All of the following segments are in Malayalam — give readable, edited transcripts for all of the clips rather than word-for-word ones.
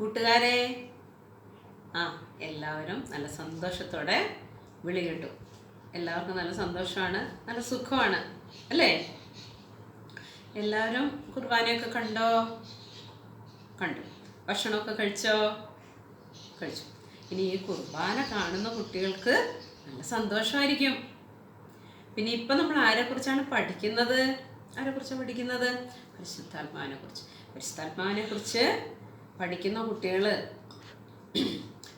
കൂട്ടുകാരെ, എല്ലാവരും നല്ല സന്തോഷത്തോടെ വിളി കേട്ടു. എല്ലാവർക്കും നല്ല സന്തോഷമാണ്, നല്ല സുഖമാണ് അല്ലേ? എല്ലാവരും കുർബാനയൊക്കെ കണ്ടോ? കണ്ടു. ഭക്ഷണമൊക്കെ കഴിച്ചോ? കഴിച്ചു. ഇനി ഈ കുർബാന കാണുന്ന കുട്ടികൾക്ക് നല്ല സന്തോഷമായിരിക്കും. പിന്നെ ഇപ്പം നമ്മൾ ആരെക്കുറിച്ചാണ് പഠിക്കുന്നത്? പരിശുദ്ധാത്മാവിനെ കുറിച്ച്. പരിശുദ്ധാത്മാവിനെ കുറിച്ച് പഠിക്കുന്ന കുട്ടികൾ,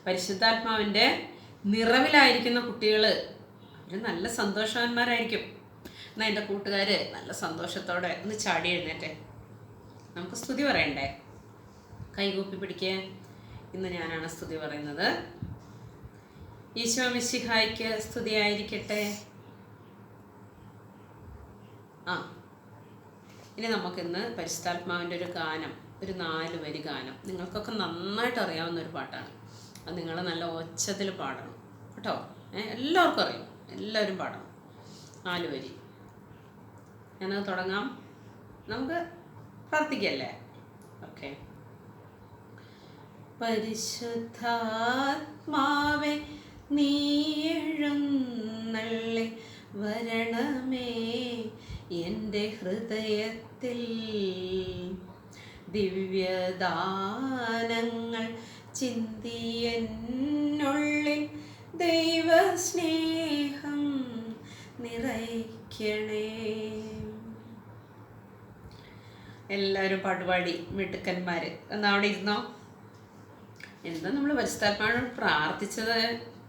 പരിശുദ്ധാത്മാവിൻ്റെ നിറവിലായിരിക്കുന്ന കുട്ടികൾ, അവർ നല്ല സന്തോഷവാന്മാരായിരിക്കും. എന്നാൽ എൻ്റെ കൂട്ടുകാർ നല്ല സന്തോഷത്തോടെ ഒന്ന് ചാടി എഴുന്നേറ്റെ. നമുക്ക് സ്തുതി പറയണ്ടേ? കൈകൂപ്പി പിടിക്കേ. ഇന്ന് ഞാനാണ് സ്തുതി പറയുന്നത്. ഈശോ മിശിഹായ്ക്ക് സ്തുതിയായിരിക്കട്ടെ. ഇനി നമുക്കിന്ന് പരിശുദ്ധാത്മാവിൻ്റെ ഒരു ഗാനം, ഒരു 4 വരി ഗാനം. നിങ്ങൾക്കൊക്കെ നന്നായിട്ട് അറിയാവുന്ന ഒരു പാട്ടാണ്. അത് നിങ്ങൾ നല്ല ഒച്ചത്തിൽ പാടണം കേട്ടോ. എല്ലാവർക്കും അറിയും, എല്ലാവരും പാടണം. 4 വരി. ഞാനത് തുടങ്ങാം. നമുക്ക് പ്രാർത്ഥിക്കല്ലേ? ഓക്കെ. പരിശുദ്ധാത്മാവേ നീ എഴുന്നള്ളി വരണമേ എൻ്റെ ഹൃദയത്തിൽ, ദിവ്യദാനങ്ങൾ ചിന്തിയെന്നുള്ളിൽ ദൈവസ്നേഹം നിറയ്ക്കണേ. എല്ലാവരും പാട്ടുപാടി മിടുക്കന്മാർ. എന്നാ അവിടെ ഇരുന്നോ. എന്താ നമ്മൾ പരിശുദ്ധാത്മാവിനോട് പ്രാർത്ഥിച്ചത്?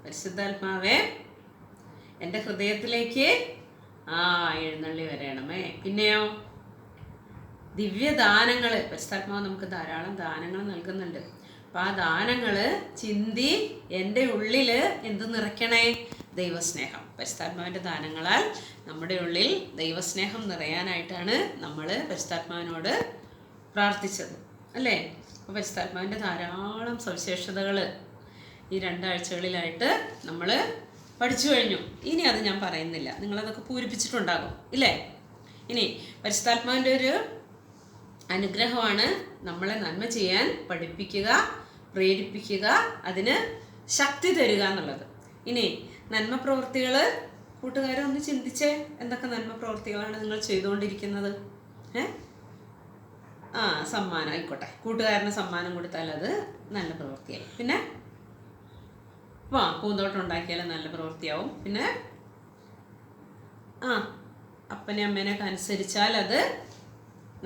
പരിശുദ്ധാത്മാവേ എൻ്റെ ഹൃദയത്തിലേക്ക് എഴുന്നള്ളി വരണമേ. പിന്നെയോ ദിവ്യദാനങ്ങൾ. പരിശുദ്ധാത്മാവ് നമുക്ക് ധാരാളം ദാനങ്ങൾ നൽകുന്നുണ്ട്. അപ്പം ആ ദാനങ്ങൾ ചിന്തി എൻ്റെ ഉള്ളിൽ എന്ത് നിറയ്ക്കണേ? ദൈവസ്നേഹം. പരിശുദ്ധാത്മാവിൻ്റെ ദാനങ്ങളാൽ നമ്മുടെ ഉള്ളിൽ ദൈവസ്നേഹം നിറയാനായിട്ടാണ് നമ്മൾ പരിശുദ്ധാത്മാവിനോട് പ്രാർത്ഥിച്ചത് അല്ലേ? അപ്പോൾ പരിശുദ്ധാത്മാവിൻ്റെ ധാരാളം സവിശേഷതകൾ ഈ 2 ആഴ്ചകളിലായിട്ട് നമ്മൾ പഠിച്ചു കഴിഞ്ഞു. ഇനി അത് ഞാൻ പറയുന്നില്ല, നിങ്ങളതൊക്കെ പൂരിപ്പിച്ചിട്ടുണ്ടാകും ഇല്ലേ? ഇനി പരിശുദ്ധാത്മാവിൻ്റെ ഒരു അനുഗ്രഹമാണ് നമ്മളെ നന്മ ചെയ്യാൻ പഠിപ്പിക്കുക, പ്രേരിപ്പിക്കുക, അതിന് ശക്തി തരിക എന്നുള്ളത്. ഇനി നന്മ പ്രവൃത്തികൾ, കൂട്ടുകാരെ ഒന്ന് ചിന്തിച്ചേ. എന്തൊക്കെ നന്മ പ്രവൃത്തികളാണ് നിങ്ങൾ ചെയ്തുകൊണ്ടിരിക്കുന്നത്? സമ്മാനം ആയിക്കോട്ടെ, കൂട്ടുകാരന് സമ്മാനം കൊടുത്താൽ അത് നല്ല പ്രവൃത്തിയായി. പിന്നെ പൂന്തോട്ടം ഉണ്ടാക്കിയാൽ നല്ല പ്രവൃത്തിയാവും. പിന്നെ അപ്പനെ അമ്മേനൊക്കെ അനുസരിച്ചാൽ അത്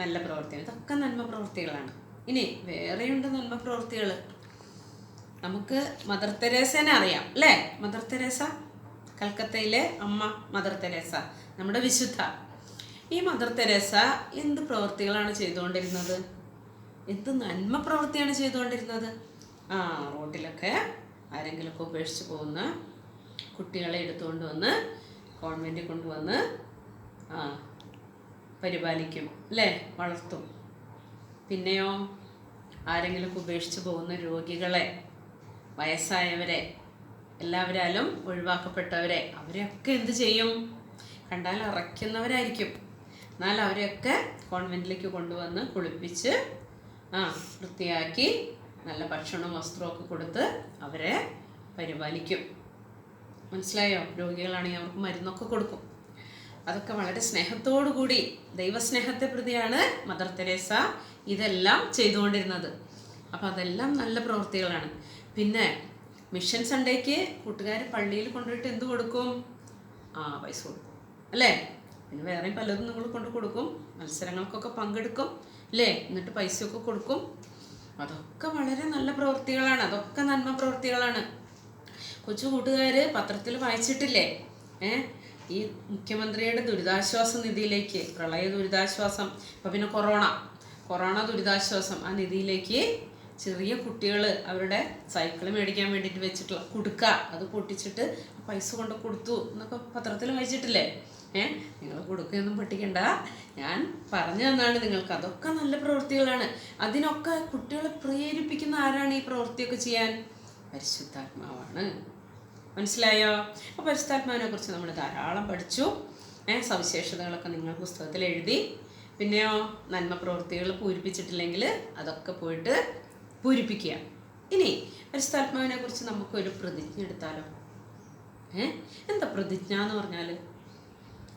നല്ല പ്രവൃത്തിയാണ്. ഇതൊക്കെ നന്മ പ്രവൃത്തികളാണ്. ഇനി വേറെയുണ്ട് നന്മ പ്രവൃത്തികൾ. നമുക്ക് മദർ തെരേസേനെ അറിയാം അല്ലേ? മദർ തെരേസ, കൽക്കത്തയിലെ അമ്മ മദർ തെരേസ, നമ്മുടെ വിശുദ്ധ. ഈ മദർ തെരേസ എന്ത് പ്രവൃത്തികളാണ് ചെയ്തുകൊണ്ടിരുന്നത്? എന്ത് നന്മ പ്രവൃത്തിയാണ് ചെയ്തുകൊണ്ടിരുന്നത്? റോട്ടിലൊക്കെ ആരെങ്കിലുമൊക്കെ ഉപേക്ഷിച്ച് പോകുന്ന കുട്ടികളെ എടുത്തുകൊണ്ട് വന്ന് കോൺവെൻറ്റിൽ കൊണ്ടുവന്ന് പരിപാലിക്കും അല്ലേ? വളർത്തും. പിന്നെയോ ആരെങ്കിലുമൊക്കെ ഉപേക്ഷിച്ച് പോകുന്ന രോഗികളെ, വയസ്സായവരെ, എല്ലാവരാലും ഒഴിവാക്കപ്പെട്ടവരെ, അവരെയൊക്കെ എന്ത് ചെയ്യും? കണ്ടാൽ അറയ്ക്കുന്നവരായിരിക്കും. എന്നാൽ അവരെയൊക്കെ കോൺവെൻറ്റിലേക്ക് കൊണ്ടുവന്ന് കുളിപ്പിച്ച് വൃത്തിയാക്കി നല്ല ഭക്ഷണവും വസ്ത്രമൊക്കെ കൊടുത്ത് അവരെ പരിപാലിക്കും. മനസ്സിലായോ? രോഗികളാണെങ്കിൽ അവർക്ക് മരുന്നൊക്കെ കൊടുക്കും. അതൊക്കെ വളരെ സ്നേഹത്തോടു കൂടി, ദൈവസ്നേഹത്തെ പ്രതിയാണ് മദർ തെരേസ ഇതെല്ലാം ചെയ്തുകൊണ്ടിരുന്നത്. അപ്പം അതെല്ലാം നല്ല പ്രവൃത്തികളാണ്. പിന്നെ മിഷൻ സൺഡേക്ക് കൂട്ടുകാർ പള്ളിയിൽ കൊണ്ടുപോയിട്ട് എന്ത് കൊടുക്കും? പൈസ കൊടുക്കും അല്ലേ? പിന്നെ വേറെയും പലതും നിങ്ങൾ കൊണ്ട് കൊടുക്കും. മത്സരങ്ങൾക്കൊക്കെ പങ്കെടുക്കും അല്ലേ? എന്നിട്ട് പൈസയൊക്കെ കൊടുക്കും. അതൊക്കെ വളരെ നല്ല പ്രവൃത്തികളാണ്. അതൊക്കെ നന്മ പ്രവൃത്തികളാണ്. കൊച്ചു കൂട്ടുകാർ പത്രത്തിൽ വായിച്ചിട്ടില്ലേ? ഈ മുഖ്യമന്ത്രിയുടെ ദുരിതാശ്വാസ നിധിയിലേക്ക്, പ്രളയ ദുരിതാശ്വാസം, ഇപ്പം പിന്നെ കൊറോണ ദുരിതാശ്വാസം, ആ നിധിയിലേക്ക് ചെറിയ കുട്ടികൾ അവരുടെ സൈക്കിൾ മേടിക്കാൻ വേണ്ടിയിട്ട് വെച്ചിട്ടുള്ള കുടുക്ക, അത് പൊട്ടിച്ചിട്ട് പൈസ കൊണ്ട് കൊടുത്തു എന്നൊക്കെ പത്രത്തിൽ വായിച്ചിട്ടില്ലേ? നിങ്ങൾ കൊടുക്കുകയൊന്നും പൊട്ടിക്കണ്ട, ഞാൻ പറഞ്ഞു തന്നാണ് നിങ്ങൾക്ക്. അതൊക്കെ നല്ല പ്രവൃത്തികളാണ്. അതിനൊക്കെ കുട്ടികളെ പ്രേരിപ്പിക്കുന്ന ആരാണ്? ഈ പ്രവൃത്തിയൊക്കെ ചെയ്യാൻ പരിശുദ്ധാത്മാവാണ്. മനസ്സിലായോ? അപ്പോൾ പരിശുദ്ധാത്മാവിനെ കുറിച്ച് നമ്മൾ ധാരാളം പഠിച്ചു. സവിശേഷതകളൊക്കെ നിങ്ങൾ പുസ്തകത്തിൽ എഴുതി. പിന്നെയോ നന്മ പ്രവൃത്തികൾ പൂരിപ്പിച്ചിട്ടില്ലെങ്കിൽ അതൊക്കെ പോയിട്ട് പൂരിപ്പിക്കുക. ഇനി പരിശുദ്ധാത്മാവിനെ കുറിച്ച് നമുക്കൊരു പ്രതിജ്ഞ എടുത്താലോ? എന്താ പ്രതിജ്ഞ എന്ന് പറഞ്ഞാൽ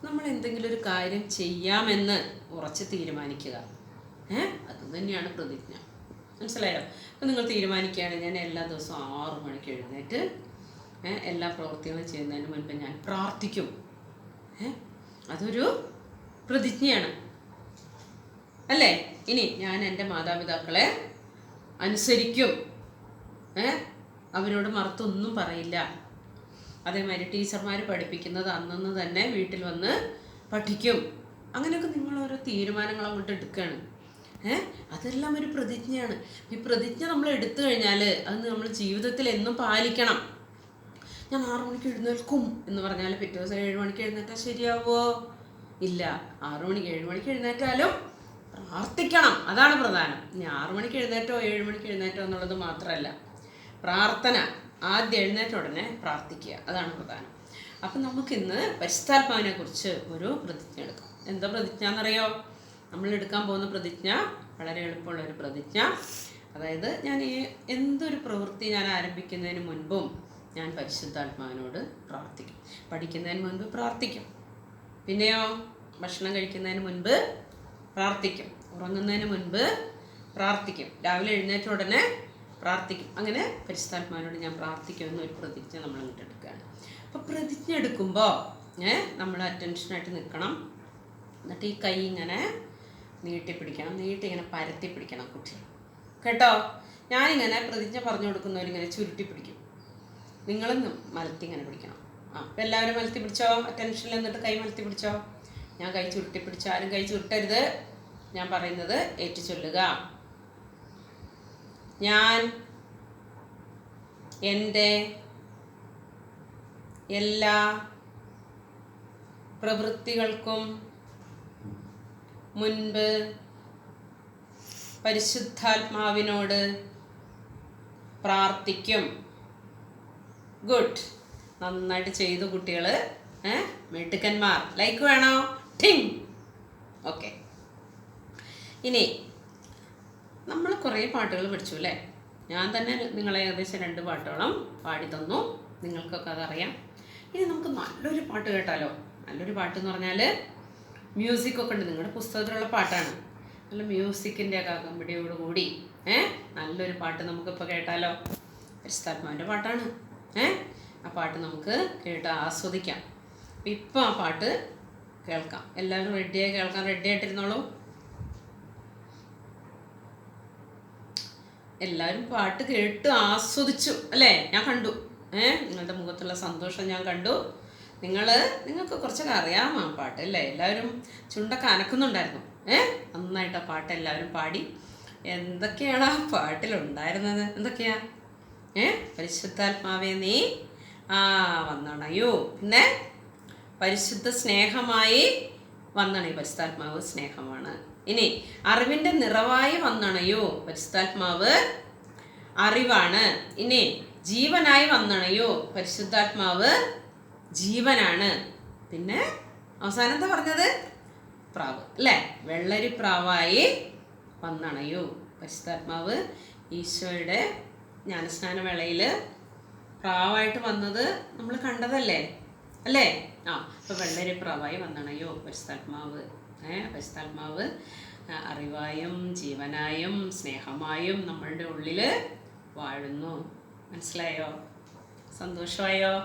നമ്മൾ എന്തെങ്കിലും ഒരു കാര്യം ചെയ്യാമെന്ന് ഉറച്ച് തീരുമാനിക്കുക. അത് തന്നെയാണ് പ്രതിജ്ഞ. മനസ്സിലായോ? അപ്പം നിങ്ങൾ തീരുമാനിക്കുകയാണ്, ഞാൻ എല്ലാ ദിവസവും 6 മണിക്ക് എഴുന്നേറ്റ് എല്ലാ പ്രവൃത്തികളും ചെയ്യുന്നതിന് മുൻപ് ഞാൻ പ്രാർത്ഥിക്കും. അതൊരു പ്രതിജ്ഞയാണ് അല്ലേ? ഇനി ഞാൻ എൻ്റെ മാതാപിതാക്കളെ അനുസരിക്കും, അവരോട് മറുത്തൊന്നും പറയില്ല. അതേമാതിരി ടീച്ചർമാർ പഠിപ്പിക്കുന്നത് അന്നന്ന് തന്നെ വീട്ടിൽ വന്ന് പഠിക്കും. അങ്ങനെയൊക്കെ നിങ്ങൾ ഓരോ തീരുമാനങ്ങൾ അങ്ങോട്ട് എടുക്കുകയാണ്. അതെല്ലാം ഒരു പ്രതിജ്ഞയാണ്. ഈ പ്രതിജ്ഞ നമ്മൾ എടുത്തു കഴിഞ്ഞാൽ അത് നമ്മൾ ജീവിതത്തിൽ എന്നും പാലിക്കണം. ഞാൻ 6 മണിക്ക് എഴുന്നേൽക്കും എന്ന് പറഞ്ഞാൽ പിറ്റേ ദിവസം 7 മണിക്ക് എഴുന്നേറ്റാൽ ശരിയാവോ? ഇല്ല. 6 മണിക്ക് 7 മണിക്ക് എഴുന്നേറ്റാലും പ്രാർത്ഥിക്കണം. അതാണ് പ്രധാനം. ഇനി 6 മണിക്ക് എഴുന്നേറ്റോ 7 മണിക്ക് എഴുന്നേറ്റോ എന്നുള്ളത് മാത്രമല്ല, പ്രാർത്ഥന ആദ്യം എഴുന്നേറ്റ ഉടനെ പ്രാർത്ഥിക്കുക, അതാണ് പ്രധാനം. അപ്പം നമുക്കിന്ന് പരിശുദ്ധാത്മാവിനെ കുറിച്ച് ഒരു പ്രതിജ്ഞ എടുക്കാം. എന്താ പ്രതിജ്ഞ എന്നറിയോ? നമ്മൾ എടുക്കാൻ പോകുന്ന പ്രതിജ്ഞ വളരെ എളുപ്പമുള്ളൊരു പ്രതിജ്ഞ. അതായത് ഞാൻ എന്തൊരു പ്രവൃത്തി ഞാൻ ആരംഭിക്കുന്നതിന് മുൻപും ഞാൻ പരിശുദ്ധാത്മാവിനോട് പ്രാർത്ഥിക്കും. പഠിക്കുന്നതിന് മുൻപ് പ്രാർത്ഥിക്കും, പിന്നെയോ ഭക്ഷണം കഴിക്കുന്നതിന് മുൻപ് പ്രാർത്ഥിക്കും, ഉറങ്ങുന്നതിന് മുൻപ് പ്രാർത്ഥിക്കും, രാവിലെ എഴുന്നേറ്റ ഉടനെ പ്രാർത്ഥിക്കും. അങ്ങനെ പരിശുദ്ധാത്മാവിനോട് ഞാൻ പ്രാർത്ഥിക്കുമെന്നൊരു പ്രതിജ്ഞ നമ്മൾ അങ്ങോട്ട് എടുക്കുകയാണ്. അപ്പോൾ പ്രതിജ്ഞ എടുക്കുമ്പോൾ നമ്മൾ അറ്റൻഷനായിട്ട് നിൽക്കണം. എന്നിട്ട് ഈ കൈ ഇങ്ങനെ നീട്ടിപ്പിടിക്കണം, ഇങ്ങനെ പരത്തി പിടിക്കണം കുട്ടി, കേട്ടോ? ഞാനിങ്ങനെ പ്രതിജ്ഞ പറഞ്ഞു കൊടുക്കുന്നവരിങ്ങനെ ചുരുട്ടി പിടിക്കും, നിങ്ങളും മലത്തി ഇങ്ങനെ പിടിക്കണം. അപ്പം എല്ലാവരും മലത്തി പിടിച്ചോ? അറ്റൻഷനിൽ എന്നിട്ട് കൈ മലത്തി പിടിച്ചോ? ഞാൻ കൈ ചുരുട്ടി പിടിച്ചോ? ആരും കൈ ചുരുട്ടരുത്. ഞാൻ പറയുന്നത് ഏറ്റു ചൊല്ലുക. ഞാൻ എൻ്റെ എല്ലാ പ്രവൃത്തികൾക്കും മുൻപ് പരിശുദ്ധാത്മാവിനോട് പ്രാർത്ഥിക്കും. ഗുഡ്. നന്നായിട്ട് ചെയ്തു കുട്ടികൾ, മിടുക്കന്മാർ. ലൈക്ക് വേണോ? ടിങ്. ഓക്കെ. ഇനി നമ്മൾ കുറേ പാട്ടുകൾ പഠിച്ചു അല്ലേ? ഞാൻ തന്നെ നിങ്ങളെ ഏകദേശം 2 പാട്ടുകളും പാടി തന്നു. നിങ്ങൾക്കൊക്കെ അതറിയാം. ഇനി നമുക്ക് നല്ലൊരു പാട്ട് കേട്ടാലോ? നല്ലൊരു പാട്ട് എന്ന് പറഞ്ഞാൽ മ്യൂസിക്കൊക്കെ ഉണ്ട്. നിങ്ങളുടെ പുസ്തകത്തിലുള്ള പാട്ടാണ്. നല്ല മ്യൂസിക്കിൻ്റെ ഒക്കെ അകമ്പടിയോടുകൂടി നല്ലൊരു പാട്ട് നമുക്കിപ്പോൾ കേട്ടാലോ? പരിശുദ്ധാത്മാവിൻ്റെ പാട്ടാണ്. ആ പാട്ട് നമുക്ക് കേട്ട് ആസ്വദിക്കാം. ഇപ്പം ആ പാട്ട് കേൾക്കാം. എല്ലാവരും റെഡിയായി കേൾക്കാൻ റെഡിയായിട്ടിരുന്നോളൂ. എല്ലാവരും പാട്ട് കേട്ട് ആസ്വദിച്ചു അല്ലേ? ഞാൻ കണ്ടു. നിങ്ങളുടെ മുഖത്തുള്ള സന്തോഷം ഞാൻ കണ്ടു. നിങ്ങൾക്ക് കുറച്ചൊക്കെ അറിയാം ആ പാട്ട് അല്ലേ? എല്ലാവരും ചുണ്ടൊക്കെ അനക്കുന്നുണ്ടായിരുന്നു. നന്നായിട്ട് ആ പാട്ട് എല്ലാവരും പാടി. എന്തൊക്കെയാണ് ആ പാട്ടിലുണ്ടായിരുന്നത്? എന്തൊക്കെയാ? പരിശുദ്ധാത്മാവേ നീ വന്നണയോ. പിന്നെ പരിശുദ്ധ സ്നേഹമായി വന്നണയോ. പരിശുദ്ധാത്മാവ് സ്നേഹമാണ്. ഇനി അറിവിൻ്റെ നിറവായി വന്നണയോ. പരിശുദ്ധാത്മാവ് അറിവാണ്. ഇനി ജീവനായി വന്നണയോ. പരിശുദ്ധാത്മാവ് ജീവനാണ്. പിന്നെ അവസാനം എന്താ പറഞ്ഞത്? പ്രാവ് അല്ലേ? വെള്ളരി പ്രാവായി വന്നണയോ. പരിശുദ്ധാത്മാവ് ഈശോയുടെ ജ്ഞാനസ്നാന വേളയിൽ പ്രാവായിട്ട് വന്നത് നമ്മൾ കണ്ടതല്ലേ അല്ലേ? അപ്പോൾ വെള്ളരി പ്രാവായി വന്നണയോ പരിശുദ്ധാത്മാവ്. പരിശുദ്ധാത്മാവ് അറിവായും ജീവനായും സ്നേഹമായും നമ്മളുടെ ഉള്ളിൽ വാഴുന്നു. മനസ്സിലായോ? സന്തോഷമായോ?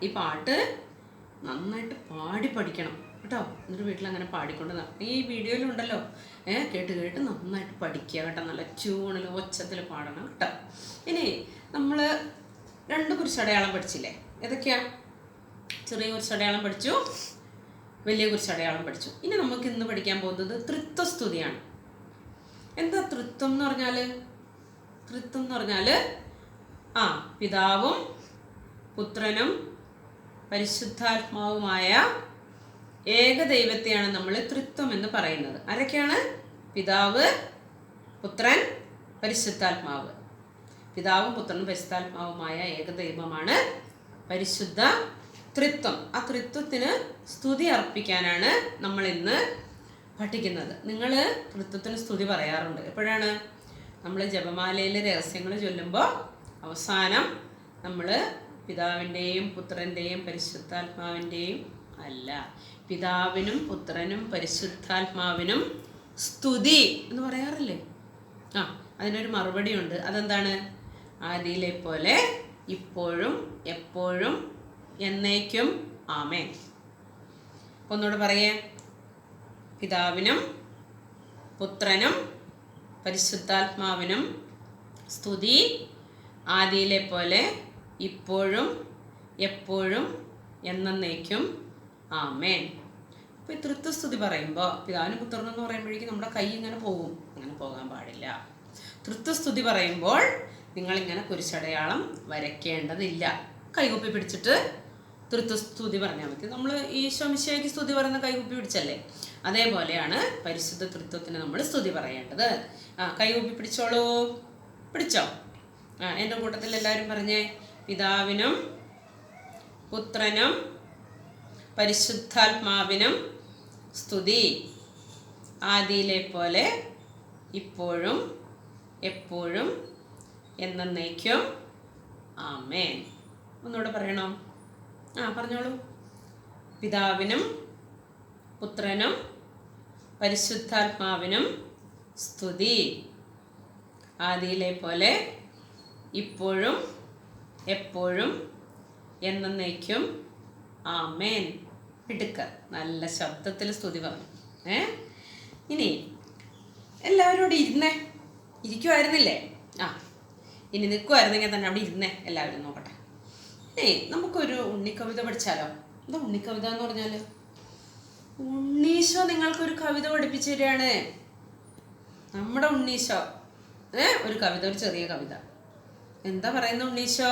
ഈ പാട്ട് നന്നായിട്ട് പാടി പഠിക്കണം കേട്ടോ. എന്നിട്ട് വീട്ടിലങ്ങനെ പാടിക്കൊണ്ട് ഈ വീഡിയോയിലുണ്ടല്ലോ, കേട്ട് കേട്ട് നന്നായിട്ട് പഠിക്കുക കേട്ടോ. നല്ല ട്യൂണിൽ ഒച്ചത്തിൽ പാടണം കേട്ടോ. ഇനി നമ്മൾ 2 കുരിശടയാളം പഠിച്ചില്ലേ? ഏതൊക്കെയാണ്? ചെറിയ കുരിശടയാളം പഠിച്ചു, വലിയ കുരിശടയാളം പഠിച്ചു. ഇനി നമുക്ക് ഇന്ന് പഠിക്കാൻ പോകുന്നത് തൃത്വസ്തുതിയാണ്. എന്താ തൃത്വം എന്ന് പറഞ്ഞാൽ? തൃത്വം എന്ന് പറഞ്ഞാൽ പിതാവും പുത്രനും പരിശുദ്ധാത്മാവുമായ ഏകദൈവത്തെയാണ് നമ്മൾ തൃത്വം എന്ന് പറയുന്നത്. ആരൊക്കെയാണ്? പിതാവ്, പുത്രൻ, പരിശുദ്ധാത്മാവ്. പിതാവും പുത്രനും പരിശുദ്ധാത്മാവുമായ ഏകദൈവമാണ് പരിശുദ്ധ തൃത്വം. ആ തൃത്വത്തിന് സ്തുതി അർപ്പിക്കാനാണ് നമ്മൾ ഇന്ന് പഠിക്കുന്നത്. നിങ്ങൾ തൃത്വത്തിന് സ്തുതി പറയാറുണ്ട്. എപ്പോഴാണ്? നമ്മൾ ജപമാലയിലെ രഹസ്യങ്ങൾ ചൊല്ലുമ്പോൾ അവസാനം നമ്മൾ പിതാവിൻ്റെയും പുത്രൻ്റെയും പരിശുദ്ധാത്മാവിൻ്റെയും അല്ല, പിതാവിനും പുത്രനും പരിശുദ്ധാത്മാവിനും സ്തുതി എന്ന് പറയാറില്ലേ? അതിനൊരു മറുപടി ഉണ്ട്. അതെന്താണ്? ആദിയിലെ പോലെ ഇപ്പോഴും എപ്പോഴും എന്നേക്കും ആമേൻ. ഒന്നുകൂടെ പറയേ. പിതാവിനും പുത്രനും പരിശുദ്ധാത്മാവിനും സ്തുതി, ആദിയിലെ പോലെ ഇപ്പോഴും എപ്പോഴും എന്നേക്കും ആമേൻ. അപ്പോൾ ഈ തൃത്വസ്തുതി പറയുമ്പോൾ പിതാവിനും പുത്രനും എന്ന് പറയുമ്പോഴേക്കും നമ്മുടെ കൈ ഇങ്ങനെ പോകും. അങ്ങനെ പോകാൻ പാടില്ല. തൃത്വസ്തുതി പറയുമ്പോൾ നിങ്ങളിങ്ങനെ കുരിശടയാളം വരയ്ക്കേണ്ടതില്ല. കൈകുപ്പി പിടിച്ചിട്ട് തൃത്വസ്തുതി പറഞ്ഞാൽ മതി. നമ്മൾ ഈശോ മിശിഹായ്ക്ക് സ്തുതി പറയുന്ന കൈകുപ്പി പിടിച്ചല്ലേ, അതേപോലെയാണ് പരിശുദ്ധ തൃത്വത്തിന് നമ്മൾ സ്തുതി പറയേണ്ടത്. കൈകുപ്പി പിടിച്ചോളൂ. പിടിച്ചോ? എൻ്റെ കൂട്ടത്തിൽ എല്ലാവരും പറഞ്ഞേ. പിതാവിനും പുത്രനും പരിശുദ്ധാത്മാവിനും സ്തുതി, ആദിയിലെ പോലെ ഇപ്പോഴും എപ്പോഴും എന്നേക്കും ആമേൻ. ഒന്നുകൂടെ പറയണോ? പറഞ്ഞോളൂ. പിതാവിനും പുത്രനും പരിശുദ്ധാത്മാവിനും സ്തുതി, ആദിയിലെ പോലെ ഇപ്പോഴും എപ്പോഴും എന്നേക്കും ആമേൻ. പിടുക്ക നല്ല ശബ്ദത്തിൽ സ്തുതി പറഞ്ഞു. ഇനി എല്ലാവരോടും ഇരുന്നേ. ഇരിക്കുമായിരുന്നില്ലേ? ഇനി നിൽക്കുമായിരുന്നെങ്കിൽ തന്നെ അവിടെ ഇരുന്നേ. എല്ലാവരും നോക്കട്ടെ. നമുക്കൊരു ഉണ്ണിക്കവിത പഠിച്ചാലോ? എന്താ ഉണ്ണിക്കവിത എന്ന് പറഞ്ഞാൽ? ഉണ്ണീശോ നിങ്ങൾക്കൊരു കവിത പഠിപ്പിച്ചു തരികയാണ്. നമ്മുടെ ഉണ്ണീശോ ഒരു കവിത, ഒരു ചെറിയ കവിത. എന്താ പറയുന്ന ഉണ്ണീശോ?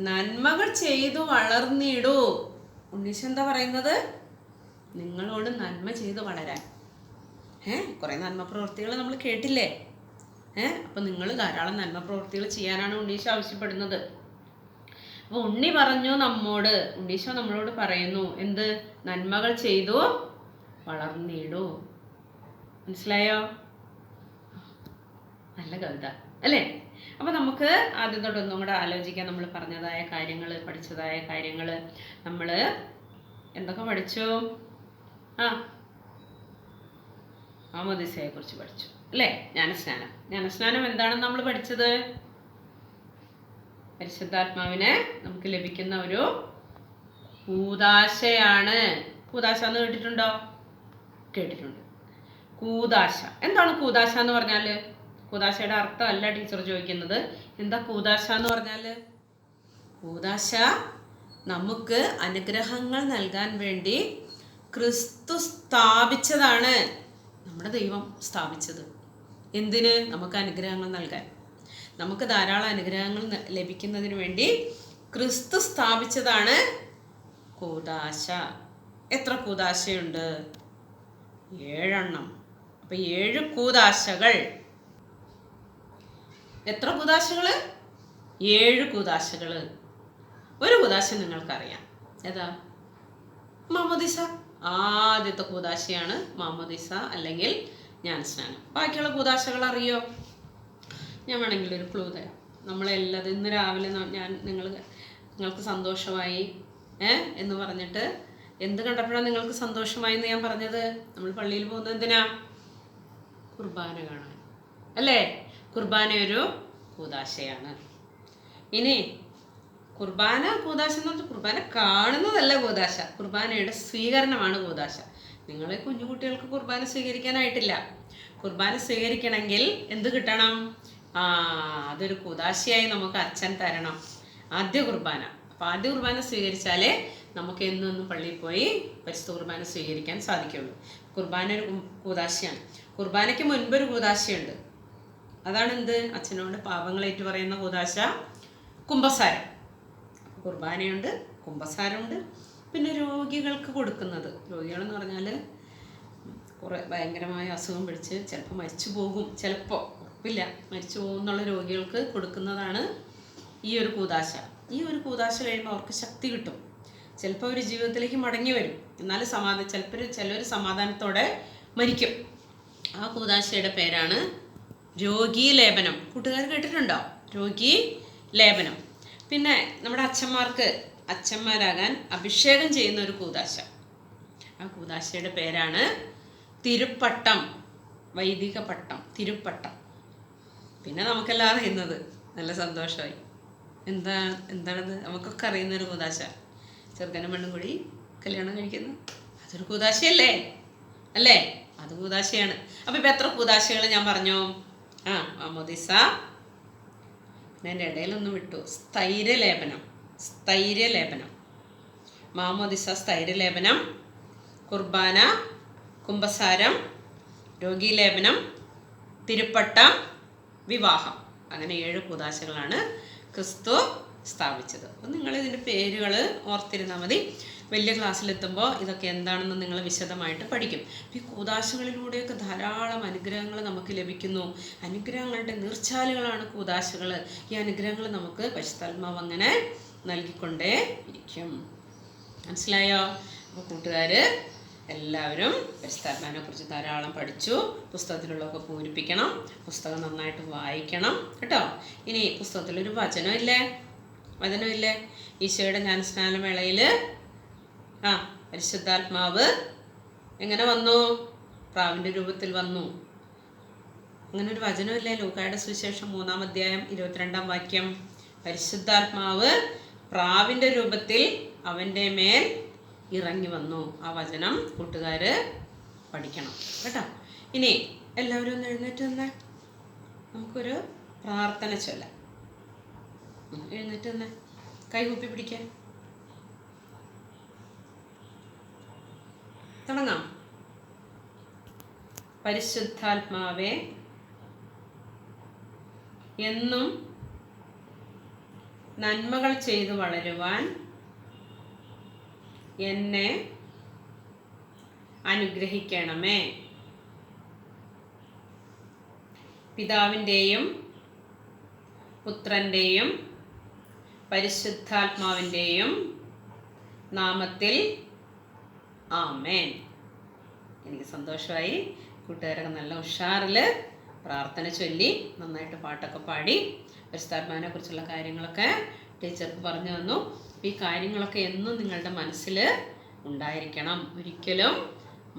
നന്മകൾ ചെയ്തു വളർന്നിടൂ. ഉണ്ണീശോ എന്താ പറയുന്നത്? നിങ്ങളോട് നന്മ ചെയ്ത് വളരാൻ. കുറേ നന്മ പ്രവൃത്തികൾ നമ്മൾ കേട്ടില്ലേ? അപ്പം നിങ്ങൾ ധാരാളം നന്മ പ്രവൃത്തികൾ ചെയ്യാനാണ് ഉണ്ണീശോ ആവശ്യപ്പെടുന്നത്. അപ്പോൾ ഉണ്ണി പറഞ്ഞു നമ്മോട്, ഉണ്ണീശോ നമ്മളോട് പറയുന്നു എന്ത്? നന്മകൾ ചെയ്തു വളർന്നിടൂ. മനസ്സിലായോ? നല്ല കവിത അല്ലേ? അപ്പോൾ നമുക്ക് ആദ്യം തൊട്ടൊന്നും കൂടെ ആലോചിക്കാം. നമ്മൾ പറഞ്ഞതായ കാര്യങ്ങൾ, പഠിച്ചതായ കാര്യങ്ങൾ. നമ്മൾ എന്തൊക്കെ പഠിച്ചു? മാമോദീസയെക്കുറിച്ച് പഠിച്ചു അല്ലേ? ജ്ഞാനസ്നാനം. ജ്ഞാനസ്നാനം എന്താണെന്ന് നമ്മൾ പഠിച്ചത്? പരിശുദ്ധാത്മാവിനെ നമുക്ക് ലഭിക്കുന്ന ഒരു കൂദാശയാണ്. കൂദാശ എന്ന് കേട്ടിട്ടുണ്ടോ? കേട്ടിട്ടുണ്ട്. കൂദാശ എന്താണ്? കൂദാശ എന്ന് പറഞ്ഞാൽ കൂദാശയുടെ അർത്ഥമല്ല ടീച്ചർ ചോദിക്കുന്നത്. എന്താ കൂദാശ എന്ന് പറഞ്ഞാൽ? കൂദാശ നമുക്ക് അനുഗ്രഹങ്ങൾ നൽകാൻ വേണ്ടി ക്രിസ്തു സ്ഥാപിച്ചതാണ്. നമ്മുടെ ദൈവം സ്ഥാപിച്ചത് എന്തിന്? നമുക്ക് അനുഗ്രഹങ്ങൾ നൽകാൻ. നമുക്ക് ധാരാളം അനുഗ്രഹങ്ങൾ ലഭിക്കുന്നതിന് വേണ്ടി ക്രിസ്തു സ്ഥാപിച്ചതാണ് കൂദാശ. എത്ര കൂദാശയുണ്ട്? 7 അപ്പം 7 കൂദാശകൾ. എത്ര കൂദാശകൾ? 7 കൂദാശകൾ. ഒരു കൂദാശ നിങ്ങൾക്കറിയാം. ഏതാ? മാമോദീസ. ആദ്യത്തെ കൂദാശയാണ് മാമോദീസ അല്ലെങ്കിൽ ജ്ഞാനസ്നാനം. ബാക്കിയുള്ള കൂദാശകൾ അറിയോ? ഞാൻ വേണമെങ്കിൽ ഒരു ക്ലൂ തരാം. നമ്മളെല്ലാം ഇന്ന് രാവിലെ നിങ്ങൾക്ക് സന്തോഷമായി എന്ന് പറഞ്ഞിട്ട് എന്ത് കണ്ടപ്പോഴാണ് നിങ്ങൾക്ക് സന്തോഷമായി എന്ന് ഞാൻ പറഞ്ഞത്? നമ്മൾ പള്ളിയിൽ പോകുന്നത് എന്തിനാ? കുർബാന കാണാൻ അല്ലേ? കുർബാന ഒരു കൂദാശയാണ്. ഇനി കുർബാന കൂദാശ എന്ന് പറഞ്ഞാൽ കുർബാന കാണുന്നതല്ല കൂദാശ, കുർബാനയുടെ സ്വീകരണമാണ് കൂദാശ. നിങ്ങളെ കുഞ്ഞു കുട്ടികൾക്ക് കുർബാന സ്വീകരിക്കാനായിട്ടില്ല. കുർബാന സ്വീകരിക്കണമെങ്കിൽ എന്ത് കിട്ടണം? അതൊരു കൂദാശയായി നമുക്ക് അച്ഛൻ തരണം. ആദ്യ കുർബാന. അപ്പം ആദ്യ കുർബാന സ്വീകരിച്ചാലേ നമുക്ക് എന്നും പള്ളിയിൽ പോയി പരിശുദ്ധ കുർബാന സ്വീകരിക്കാൻ സാധിക്കുള്ളൂ. കുർബാന ഒരു കൂദാശയാണ്. കുർബാനയ്ക്ക് മുൻപൊരു കൂദാശയുണ്ട്. അതാണ് എന്ത്? അച്ഛനോട് പാപങ്ങൾ ഏറ്റു പറയുന്ന കൂദാശ, കുമ്പസാരം. കുർബാനയുണ്ട്, കുമ്പസാരമുണ്ട്. പിന്നെ രോഗികൾക്ക് കൊടുക്കുന്നത്. രോഗികളെന്ന് പറഞ്ഞാൽ കുറേ ഭയങ്കരമായ അസുഖം പിടിച്ച് ചിലപ്പോൾ മരിച്ചു പോകും, ചിലപ്പോൾ ഉറപ്പില്ല, മരിച്ചു പോകും എന്നുള്ള രോഗികൾക്ക് കൊടുക്കുന്നതാണ് ഈ ഒരു കൂദാശ. ഈ ഒരു കൂദാശ കഴിയുമ്പോൾ അവർക്ക് ശക്തി കിട്ടും. ചിലപ്പോൾ അവർ ജീവിതത്തിലേക്ക് മടങ്ങി വരും. എന്നാലും ചിലർ സമാധാനത്തോടെ മരിക്കും. ആ കൂദാശയുടെ പേരാണ് രോഗീലേപനം. കൂട്ടുകാർ കേട്ടിട്ടുണ്ടോ? രോഗീലേപനം. പിന്നെ നമ്മുടെ അച്ഛന്മാരാകാൻ അഭിഷേകം ചെയ്യുന്ന ഒരു കൂദാശ. ആ കൂദാശയുടെ പേരാണ് തിരുപ്പട്ടം. വൈദിക പട്ടം, തിരുപ്പട്ടം. പിന്നെ നമുക്കെല്ലാം അറിയുന്നത്, നല്ല സന്തോഷമായി, എന്താണത്? നമുക്കൊക്കെ അറിയുന്നൊരു കൂദാശ. ചെറുക്കനും പെണ്ണും കൂടി കല്യാണം കഴിക്കുന്നു. അതൊരു കൂദാശയല്ലേ? അല്ലേ? അത് കൂദാശയാണ്. അപ്പം ഇപ്പം എത്ര കൂദാശകൾ ഞാൻ പറഞ്ഞു? മാമോദിസ, പിന്നെ എൻ്റെ ഇടയിലൊന്നും വിട്ടു, സ്ഥൈര്യലേപനം. മാമോദിസ, സ്ഥൈര്യലേപനം, കുർബാന, കുംഭസാരം, രോഗീലേപനം, തിരുപ്പട്ടം, വിവാഹം. അങ്ങനെ 7 കൂദാശകളാണ് ക്രിസ്തു സ്ഥാപിച്ചത്. അപ്പം നിങ്ങളിതിൻ്റെ പേരുകൾ ഓർത്തിരുന്നാൽ മതി. വലിയ ക്ലാസ്സിലെത്തുമ്പോൾ ഇതൊക്കെ എന്താണെന്ന് നിങ്ങൾ വിശദമായിട്ട് പഠിക്കും. ഈ കൂദാശകളിലൂടെയൊക്കെ ധാരാളം അനുഗ്രഹങ്ങൾ നമുക്ക് ലഭിക്കുന്നു. അനുഗ്രഹങ്ങളുടെ നീർച്ചാലുകളാണ് കൂദാശകൾ. ഈ അനുഗ്രഹങ്ങൾ നമുക്ക് പരിശുദ്ധാത്മാവ് അങ്ങനെ നൽകിക്കൊണ്ടേ ഇരിക്കും. മനസ്സിലായോ? അപ്പോൾ കൂട്ടുകാർ എല്ലാവരും പരിശുദ്ധാത്മാവിനെ കുറിച്ച് ധാരാളം പഠിച്ചു. പുസ്തകത്തിലുള്ളതൊക്കെ പൂരിപ്പിക്കണം. പുസ്തകം നന്നായിട്ട് വായിക്കണം കേട്ടോ. ഇനി പുസ്തകത്തിലൊരു വചനമില്ലേ? ഈശോയുടെ ജ്ഞാനസ്നാനവേളയിൽ പരിശുദ്ധാത്മാവ് എങ്ങനെ വന്നു? പ്രാവിൻ്റെ രൂപത്തിൽ വന്നു. അങ്ങനെ ഒരു വചനമില്ലേ? ലൂക്കായുടെ സുവിശേഷം 3-ാം അധ്യായം 22-ാം വാക്യം. പരിശുദ്ധാത്മാവ് പ്രാവിൻ്റെ രൂപത്തിൽ അവൻ്റെ മേൽ ഇറങ്ങി വന്നു. ആ വചനം കൂട്ടുകാർ പഠിക്കണം കേട്ടോ. ഇനി എല്ലാവരും ഒന്ന് എഴുന്നേറ്റ് വന്നേ. നമുക്കൊരു പ്രാർത്ഥന ചൊല്ലാം. എഴുന്നേറ്റ് വന്നേ, കൈ കൂപ്പി പിടിക്കാൻ. തുടങ്ങാം. പരിശുദ്ധാത്മാവേ, എന്നും നന്മകൾ ചെയ്തു വളരുവാൻ എന്നെ അനുഗ്രഹിക്കണമേ. പിതാവിൻ്റെയും പുത്രൻ്റെയും പരിശുദ്ധാത്മാവിൻ്റെയും നാമത്തിൽ ആമേൻ. എനിക്ക് സന്തോഷമായി. കൂട്ടുകാരൊക്കെ നല്ല ഉഷാറിൽ പ്രാർത്ഥന ചൊല്ലി നന്നായിട്ട് പാട്ടൊക്കെ പാടി പരിശുദ്ധാത്മാവിനെ കുറിച്ചുള്ള കാര്യങ്ങളൊക്കെ ടീച്ചർക്ക് പറഞ്ഞു തന്നു. ഈ കാര്യങ്ങളൊക്കെ എന്നും നിങ്ങളുടെ മനസ്സിൽ ഉണ്ടായിരിക്കണം. ഒരിക്കലും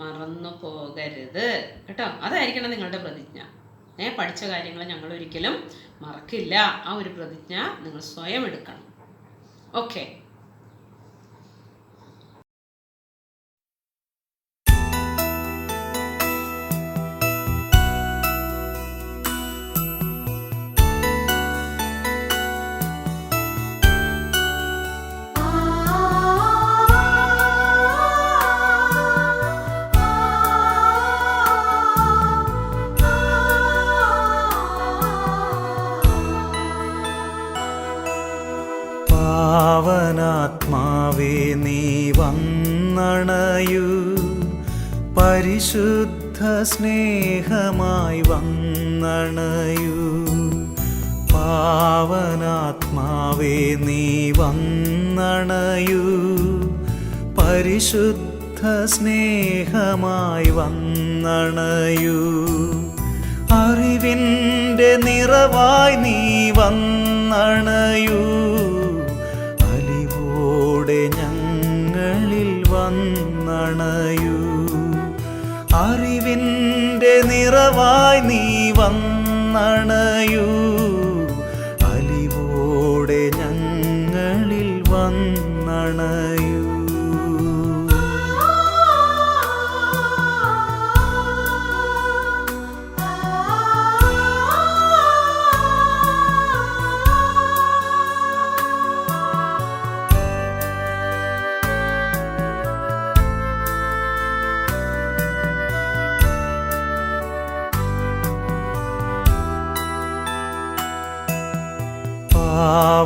മറന്നു പോകരുത് കേട്ടോ. അതായിരിക്കണം നിങ്ങളുടെ പ്രതിജ്ഞ. പഠിച്ച കാര്യങ്ങൾ ഞങ്ങൾ ഒരിക്കലും മറക്കില്ല. ആ ഒരു പ്രതിജ്ഞ നിങ്ങൾ സ്വയം എടുക്കണം. ഓക്കെ. പാവനാത്മാവേ, നീ വന്നണയൂ, പരിശുദ്ധ സ്നേഹമായി വന്നണയൂ. പാവനാത്മാവേ, നീ വന്നണയൂ, പരിശുദ്ധ സ്നേഹമായി വന്നണയൂ. അറിവിൻ്റെ നിറവായി നീ വന്നണയൂ, ഞങ്ങളിൽ വന്നണയൂ. അറിവിൻ്റെ നിറവായി നീ വന്നണയൂ, അലിവോടെ ഞങ്ങളിൽ വന്നണയൂ.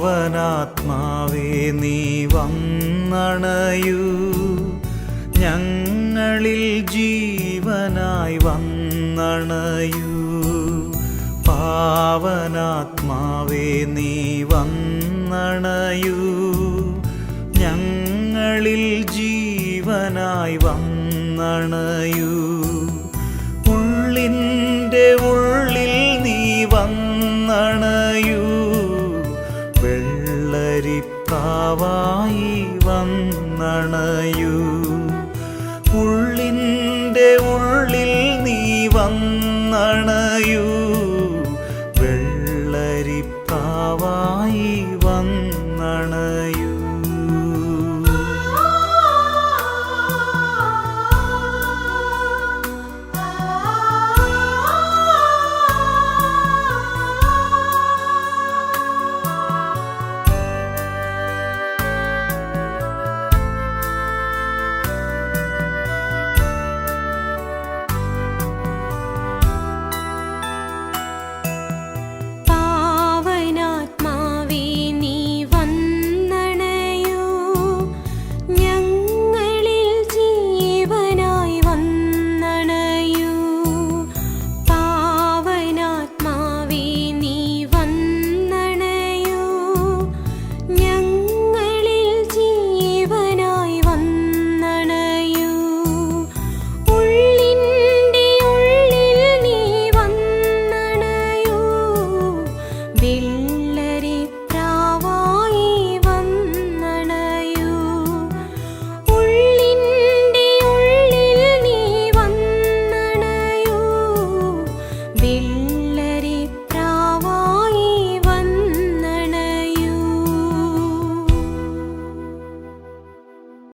പാവനാത്മാവേ, നീ വന്നണയൂ, ഞങ്ങളിൽ ജീവനായി വന്നണയൂ. പാവനാത്മാവേ, നീ വന്നണയൂ, ഞങ്ങളിൽ ജീവനായി വന്നണയൂ. ഉള്ളിൻ ഉള്ളിൽ നീ വന്നണയൂ വെള്ളരിപ്രാവായി വന്നണയൂ ഉള്ളിൻ്റെ ഉള്ളിൽ നീ വന്നണയൂ